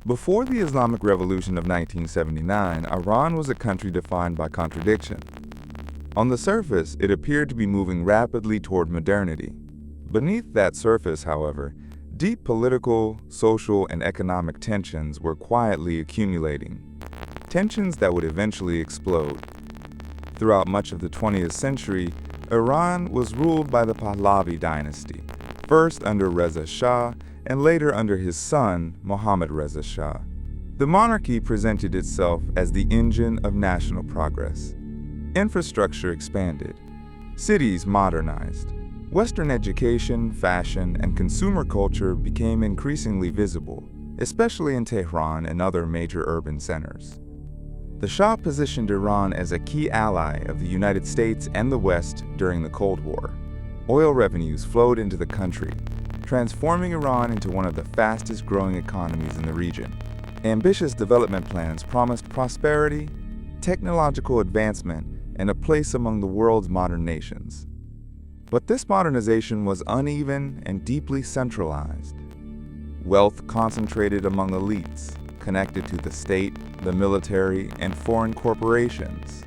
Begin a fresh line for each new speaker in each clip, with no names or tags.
Before the Islamic Revolution of 1979, Iran was a country defined by contradiction. On the surface, it appeared to be moving rapidly toward modernity. Beneath that surface, however, deep political, social, and economic tensions were quietly accumulating. Tensions that would eventually explode. Throughout much of the 20th century, Iran was ruled by the Pahlavi dynasty, first under Reza Shah and later under his son, Mohammad Reza Shah. The monarchy presented itself as the engine of national progress. Infrastructure expanded. Cities modernized. Western education, fashion, and consumer culture became increasingly visible, especially in Tehran and other major urban centers. The Shah positioned Iran as a key ally of the United States and the West during the Cold War. Oil revenues flowed into the country, transforming Iran into one of the fastest-growing economies in the region. Ambitious development plans promised prosperity, technological advancement, and a place among the world's modern nations. But this modernization was uneven and deeply centralized. Wealth concentrated among elites, connected to the state, the military, and foreign corporations.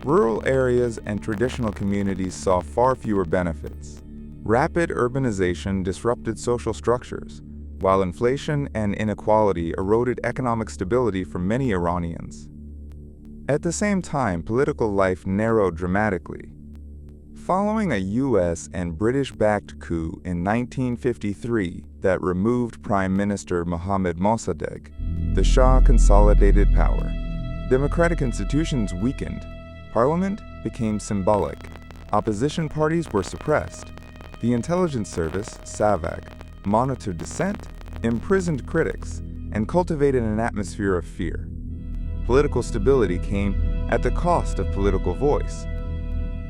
Rural areas and traditional communities saw far fewer benefits. Rapid urbanization disrupted social structures, while inflation and inequality eroded economic stability for many Iranians. At the same time, political life narrowed dramatically. Following a U.S. and British-backed coup in 1953 that removed Prime Minister Mohammad Mossadegh, the Shah consolidated power. Democratic institutions weakened. Parliament became symbolic. Opposition parties were suppressed. The intelligence service, SAVAK, monitored dissent, imprisoned critics, and cultivated an atmosphere of fear. Political stability came at the cost of political voice.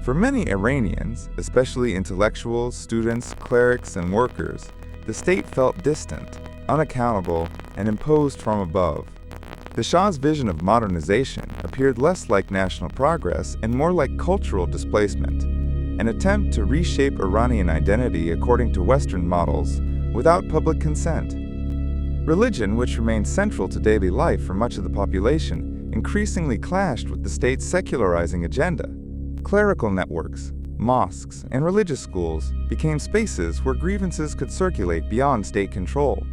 For many Iranians, especially intellectuals, students, clerics, and workers, the state felt distant, unaccountable, and imposed from above. The Shah's vision of modernization appeared less like national progress and more like cultural displacement, an attempt to reshape Iranian identity according to Western models without public consent. Religion, which remained central to daily life for much of the population, increasingly clashed with the state's secularizing agenda. Clerical networks, mosques, and religious schools became spaces where grievances could circulate beyond state control.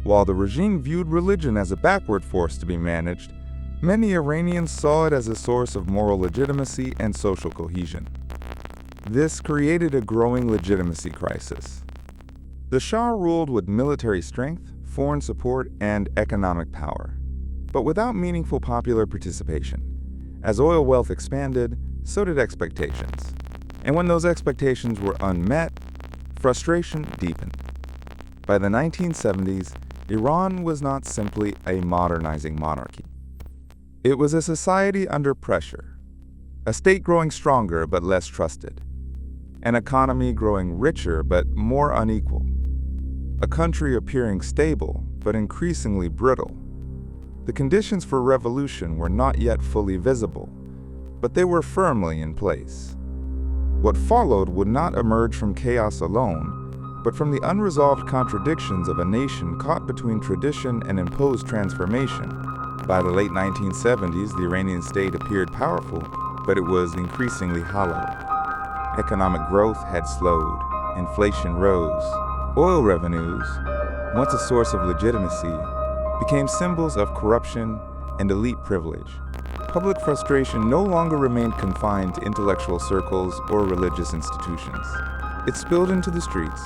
While the regime viewed religion as a backward force to be managed, many Iranians saw it as a source of moral legitimacy and social cohesion. This created a growing legitimacy crisis. The Shah ruled with military strength, foreign support, and economic power, but without meaningful popular participation. As oil wealth expanded, so did expectations. And when those expectations were unmet, frustration deepened. By the 1970s, Iran was not simply a modernizing monarchy. It was a society under pressure, a state growing stronger but less trusted, an economy growing richer but more unequal, a country appearing stable but increasingly brittle. The conditions for revolution were not yet fully visible, but they were firmly in place. What followed would not emerge from chaos alone, but from the unresolved contradictions of a nation caught between tradition and imposed transformation. By the late 1970s, the Iranian state appeared powerful, but it was increasingly hollow. Economic growth had slowed, inflation rose. Oil revenues, once a source of legitimacy, became symbols of corruption and elite privilege. Public frustration no longer remained confined to intellectual circles or religious institutions. It spilled into the streets.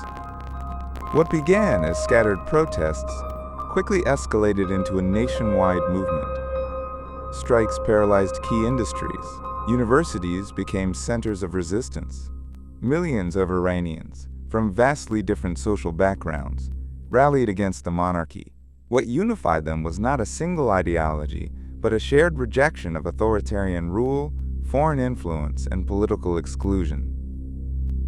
What began as scattered protests quickly escalated into a nationwide movement. Strikes paralyzed key industries. Universities became centers of resistance. Millions of Iranians, from vastly different social backgrounds, rallied against the monarchy. What unified them was not a single ideology, but a shared rejection of authoritarian rule, foreign influence, and political exclusion.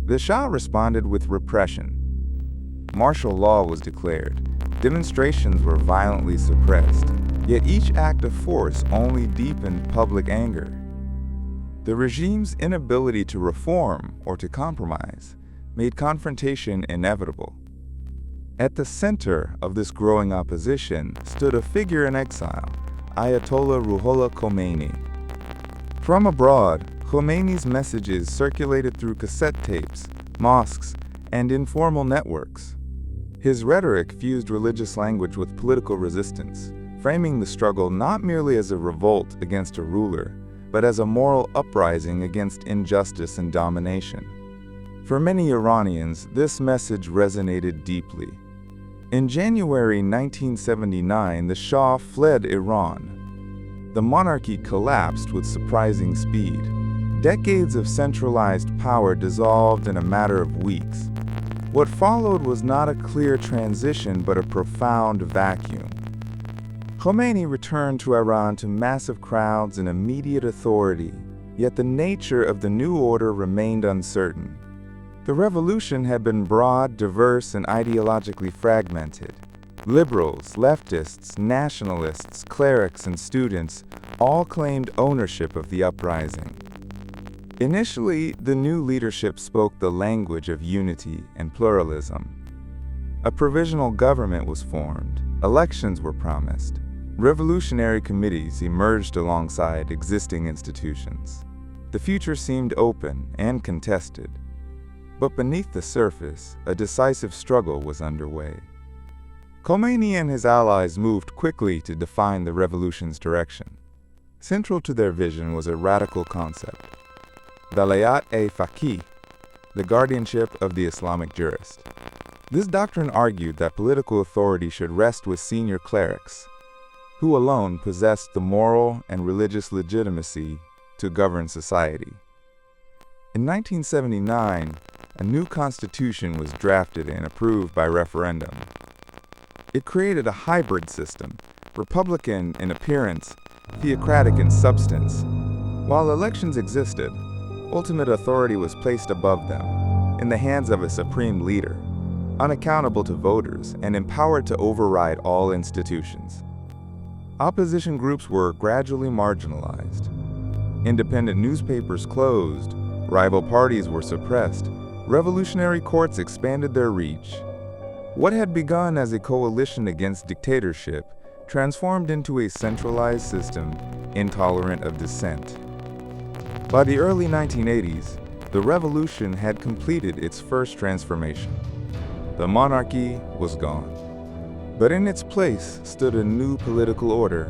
The Shah responded with repression. Martial law was declared. Demonstrations were violently suppressed, yet each act of force only deepened public anger. The regime's inability to reform or to compromise made confrontation inevitable. At the center of this growing opposition stood a figure in exile, Ayatollah Ali Khamenei. From abroad, Khomeini's messages circulated through cassette tapes, mosques, and informal networks. His rhetoric fused religious language with political resistance, framing the struggle not merely as a revolt against a ruler, but as a moral uprising against injustice and domination. For many Iranians, this message resonated deeply. In January 1979, the Shah fled Iran. The monarchy collapsed with surprising speed. Decades of centralized power dissolved in a matter of weeks. What followed was not a clear transition, but a profound vacuum. Khomeini returned to Iran to massive crowds and immediate authority, yet the nature of the new order remained uncertain. The revolution had been broad, diverse, and ideologically fragmented. Liberals, leftists, nationalists, clerics, and students all claimed ownership of the uprising. Initially, the new leadership spoke the language of unity and pluralism. A provisional government was formed, elections were promised, revolutionary committees emerged alongside existing institutions. The future seemed open and contested. But beneath the surface, a decisive struggle was underway. Khomeini and his allies moved quickly to define the revolution's direction. Central to their vision was a radical concept: Velayat-e-Faqih, the guardianship of the Islamic jurist. This doctrine argued that political authority should rest with senior clerics, who alone possessed the moral and religious legitimacy to govern society. In 1979, a new constitution was drafted and approved by referendum. It created a hybrid system, republican in appearance, theocratic in substance. While elections existed, ultimate authority was placed above them, in the hands of a supreme leader, unaccountable to voters and empowered to override all institutions. Opposition groups were gradually marginalized. Independent newspapers closed, rival parties were suppressed, revolutionary courts expanded their reach. What had begun as a coalition against dictatorship transformed into a centralized system intolerant of dissent. By the early 1980s, the revolution had completed its first transformation. The monarchy was gone. But in its place stood a new political order,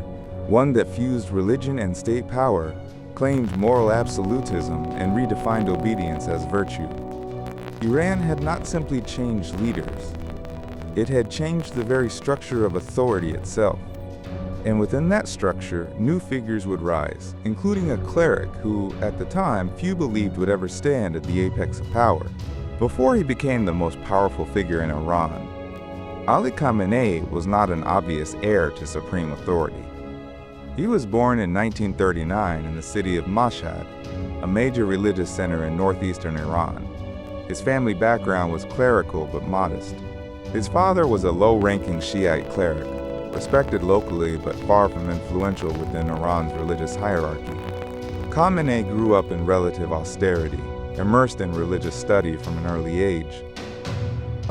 one that fused religion and state power, claimed moral absolutism, and redefined obedience as virtue. Iran had not simply changed leaders. It had changed the very structure of authority itself. And within that structure, new figures would rise, including a cleric who, at the time, few believed would ever stand at the apex of power. Before he became the most powerful figure in Iran, Ali Khamenei was not an obvious heir to supreme authority. He was born in 1939 in the city of Mashhad, a major religious center in northeastern Iran. His family background was clerical but modest. His father was a low-ranking Shiite cleric, respected locally but far from influential within Iran's religious hierarchy. Khamenei grew up in relative austerity, immersed in religious study from an early age.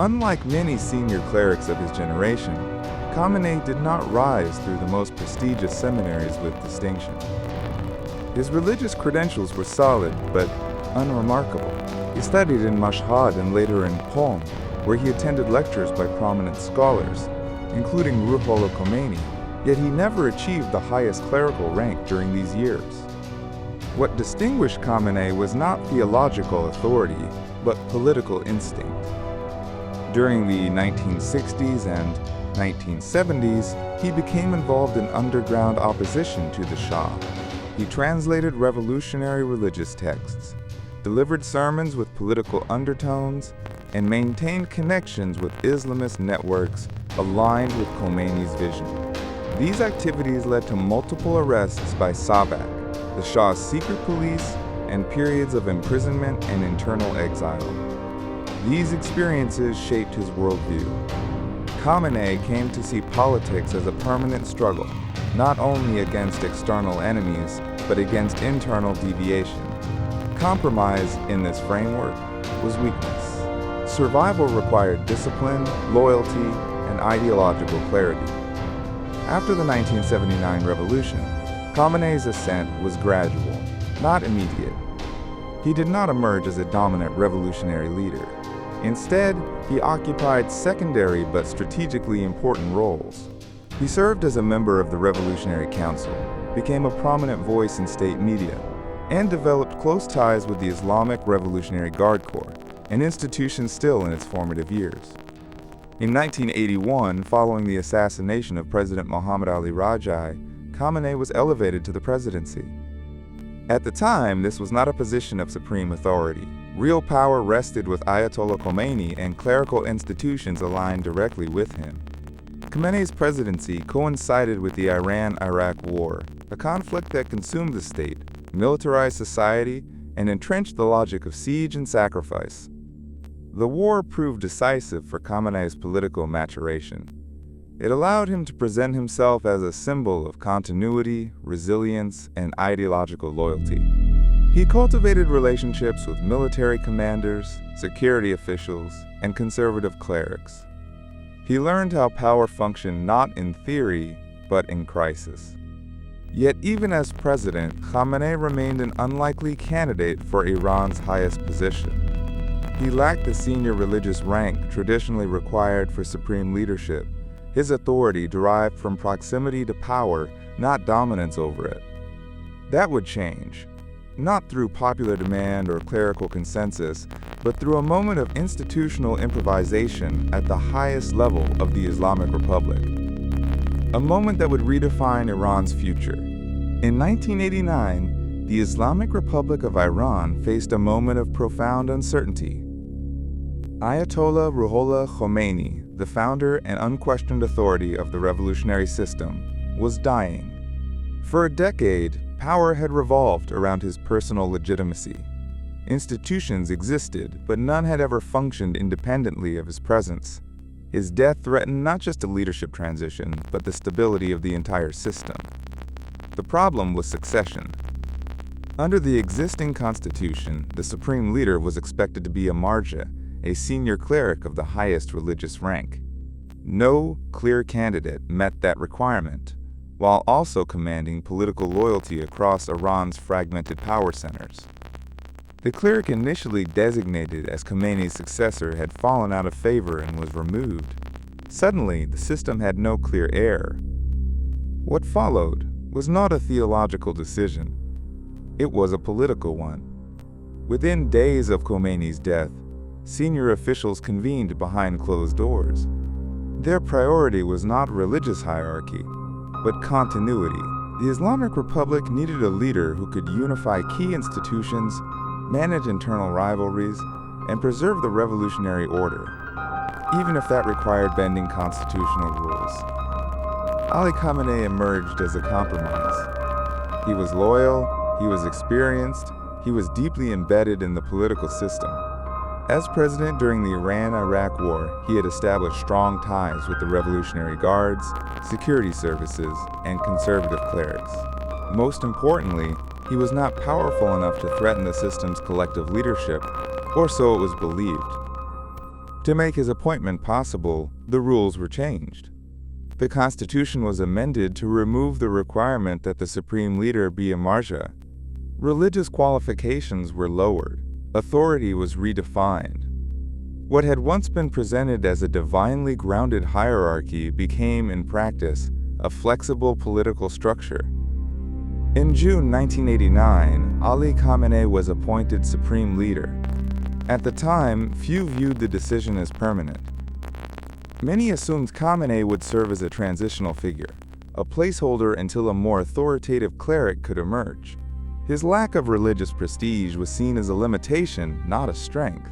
Unlike many senior clerics of his generation, Khamenei did not rise through the most prestigious seminaries with distinction. His religious credentials were solid but unremarkable. He studied in Mashhad and later in Qom, where he attended lectures by prominent scholars, including Ruhollah Khomeini, yet he never achieved the highest clerical rank during these years. What distinguished Khamenei was not theological authority, but political instinct. During the 1960s and 1970s, he became involved in underground opposition to the Shah. He translated revolutionary religious texts, delivered sermons with political undertones, and maintained connections with Islamist networks aligned with Khomeini's vision. These activities led to multiple arrests by Savak, the Shah's secret police, and periods of imprisonment and internal exile. These experiences shaped his worldview. Khamenei came to see politics as a permanent struggle, not only against external enemies, but against internal deviation. Compromise in this framework was weakness. survival required discipline, loyalty, and ideological clarity. After the 1979 revolution, Khamenei's ascent was gradual, not immediate. He did not emerge as a dominant revolutionary leader. Instead, he occupied secondary but strategically important roles. He served as a member of the Revolutionary Council, became a prominent voice in state media, and developed close ties with the Islamic Revolutionary Guard Corps, an institution still in its formative years. In 1981, following the assassination of President Mohammad Ali Khamenei, Khamenei was elevated to the presidency. At the time, this was not a position of supreme authority. Real power rested with Ayatollah Khamenei, and clerical institutions aligned directly with him. Khamenei's presidency coincided with the Iran-Iraq War, a conflict that consumed the state, militarized society, and entrenched the logic of siege and sacrifice. The war proved decisive for Khamenei's political maturation. It allowed him to present himself as a symbol of continuity, resilience, and ideological loyalty. He cultivated relationships with military commanders, security officials, and conservative clerics. He learned how power functioned not in theory, but in crisis. Yet even as president, Khamenei remained an unlikely candidate for Iran's highest position. He lacked the senior religious rank traditionally required for supreme leadership. His authority derived from proximity to power, not dominance over it. That would change, not through popular demand or clerical consensus, but through a moment of institutional improvisation at the highest level of the Islamic Republic. A moment that would redefine Iran's future. In 1989, the Islamic Republic of Iran faced a moment of profound uncertainty. Ayatollah Ali Khamenei, the founder and unquestioned authority of the revolutionary system, was dying. For a decade, power had revolved around his personal legitimacy. Institutions existed, but none had ever functioned independently of his presence. His death threatened not just a leadership transition, but the stability of the entire system. The problem was succession. Under the existing constitution, the supreme leader was expected to be a marja, a senior cleric of the highest religious rank. No clear candidate met that requirement, while also commanding political loyalty across Iran's fragmented power centers. The cleric initially designated as Khamenei's successor had fallen out of favor and was removed. Suddenly, the system had no clear heir. What followed was not a theological decision. It was a political one. Within days of Khomeiни's death, senior officials convened behind closed doors. Their priority was not religious hierarchy, but continuity. The Islamic Republic needed a leader who could unify key institutions, manage internal rivalries, and preserve the revolutionary order, even if that required bending constitutional rules. Ali Khamenei emerged as a compromise. He was loyal, he was experienced, he was deeply embedded in the political system. As president during the Iran-Iraq War, he had established strong ties with the Revolutionary Guards, security services, and conservative clerics. Most importantly, he was not powerful enough to threaten the system's collective leadership, or so it was believed. To make his appointment possible, the rules were changed. The constitution was amended to remove the requirement that the supreme leader be a marja. Religious qualifications were lowered. Authority was redefined. What had once been presented as a divinely grounded hierarchy became, in practice, a flexible political structure. In June 1989, Ali Khamenei was appointed supreme leader. At the time, few viewed the decision as permanent. Many assumed Khamenei would serve as a transitional figure, a placeholder until a more authoritative cleric could emerge. His lack of religious prestige was seen as a limitation, not a strength.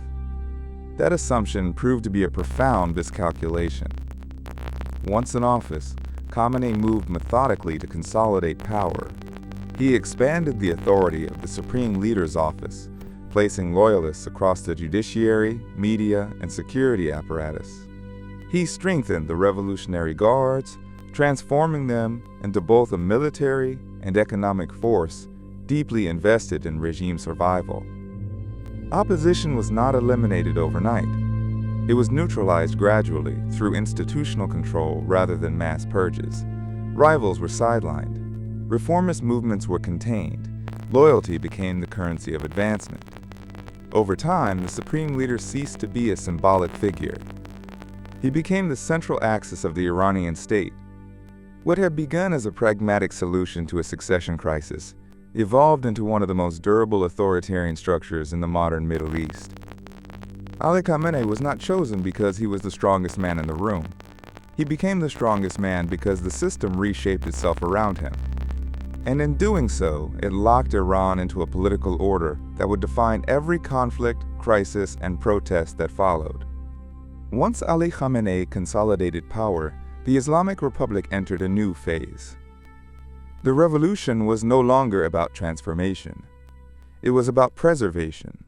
That assumption proved to be a profound miscalculation. Once in office, Khamenei moved methodically to consolidate power. He expanded the authority of the Supreme Leader's office, placing loyalists across the judiciary, media, and security apparatus. He strengthened the Revolutionary Guards, transforming them into both a military and economic force deeply invested in regime survival. Opposition was not eliminated overnight. It was neutralized gradually through institutional control rather than mass purges. Rivals were sidelined. Reformist movements were contained. Loyalty became the currency of advancement. Over time, the supreme leader ceased to be a symbolic figure. He became the central axis of the Iranian state. What had begun as a pragmatic solution to a succession crisis evolved into one of the most durable authoritarian structures in the modern Middle East. Ali Khamenei was not chosen because he was the strongest man in the room. He became the strongest man because the system reshaped itself around him. And in doing so, it locked Iran into a political order that would define every conflict, crisis, and protest that followed. Once Ali Khamenei consolidated power, the Islamic Republic entered a new phase. The revolution was no longer about transformation. It was about preservation.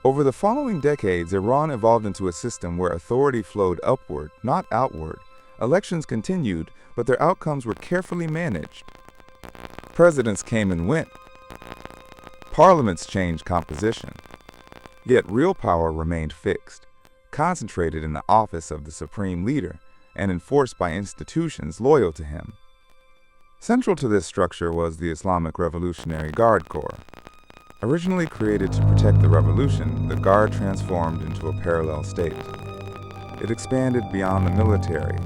Over the following decades, Iran evolved into a system where authority flowed upward, not outward. Elections continued, but their outcomes were carefully managed. Presidents came and went. Parliaments changed composition. Yet real power remained fixed, concentrated in the office of the supreme leader and enforced by institutions loyal to him. Central to this structure was the Islamic Revolutionary Guard Corps. Originally created to protect the revolution, the Guard transformed into a parallel state. It expanded beyond the military,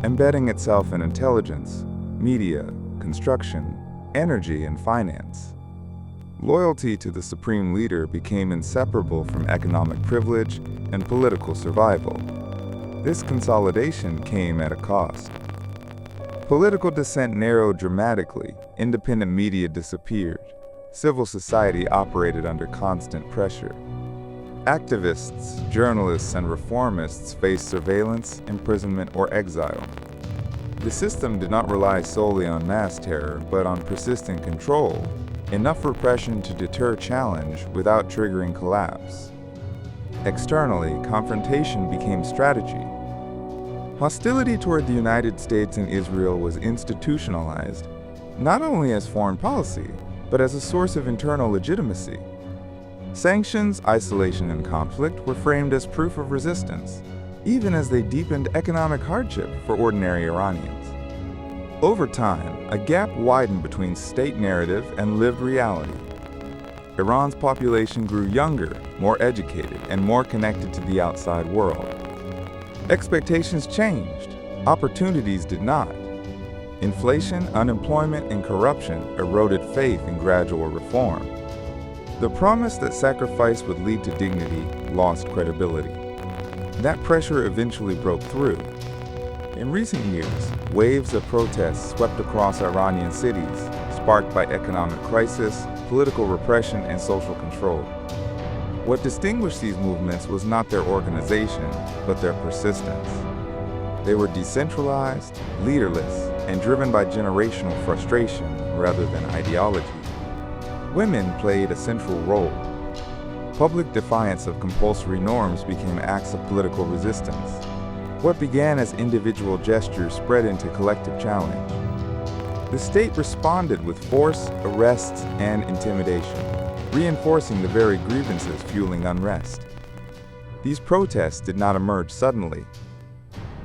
embedding itself in intelligence, media, construction, energy, and finance. Loyalty to the supreme leader became inseparable from economic privilege and political survival. This consolidation came at a cost. Political dissent narrowed dramatically, independent media disappeared, civil society operated under constant pressure. Activists, journalists, and reformists faced surveillance, imprisonment, or exile. The system did not rely solely on mass terror, but on persistent control, enough repression to deter challenge without triggering collapse. Externally, confrontation became strategy. Hostility toward the United States and Israel was institutionalized, not only as foreign policy, but as a source of internal legitimacy. Sanctions, isolation, and conflict were framed as proof of resistance, even as they deepened economic hardship for ordinary Iranians. Over time, a gap widened between state narrative and lived reality. Iran's population grew younger, more educated, and more connected to the outside world. Expectations changed, opportunities did not. Inflation, unemployment, and corruption eroded faith in gradual reform. The promise that sacrifice would lead to dignity lost credibility. That pressure eventually broke through. In recent years, waves of protests swept across Iranian cities, sparked by economic crisis, political repression, and social control. What distinguished these movements was not their organization, but their persistence. They were decentralized, leaderless, and driven by generational frustration rather than ideology. Women played a central role. Public defiance of compulsory norms became acts of political resistance. What began as individual gestures spread into collective challenge. The state responded with force, arrests, and intimidation, reinforcing the very grievances fueling unrest. These protests did not emerge suddenly.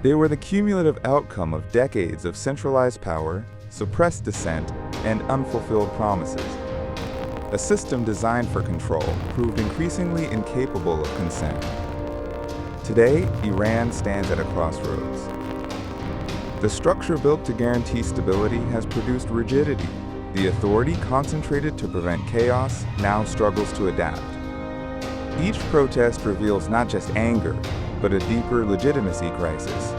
They were the cumulative outcome of decades of centralized power, suppressed dissent, and unfulfilled promises. A system designed for control proved increasingly incapable of consent. Today, Iran stands at a crossroads. The structure built to guarantee stability has produced rigidity. The authority concentrated to prevent chaos now struggles to adapt. Each protest reveals not just anger, but a deeper legitimacy crisis.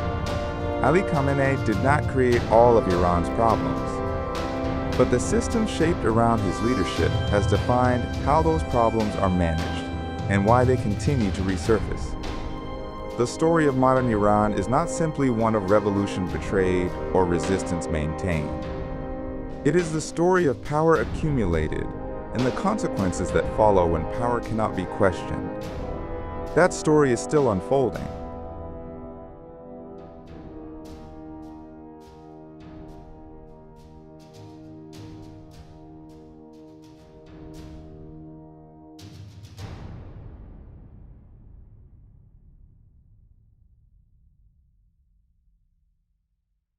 Ali Khamenei did not create all of Iran's problems, but the system shaped around his leadership has defined how those problems are managed and why they continue to resurface. The story of modern Iran is not simply one of revolution betrayed or resistance maintained. It is the story of power accumulated and the consequences that follow when power cannot be questioned. That story is still unfolding.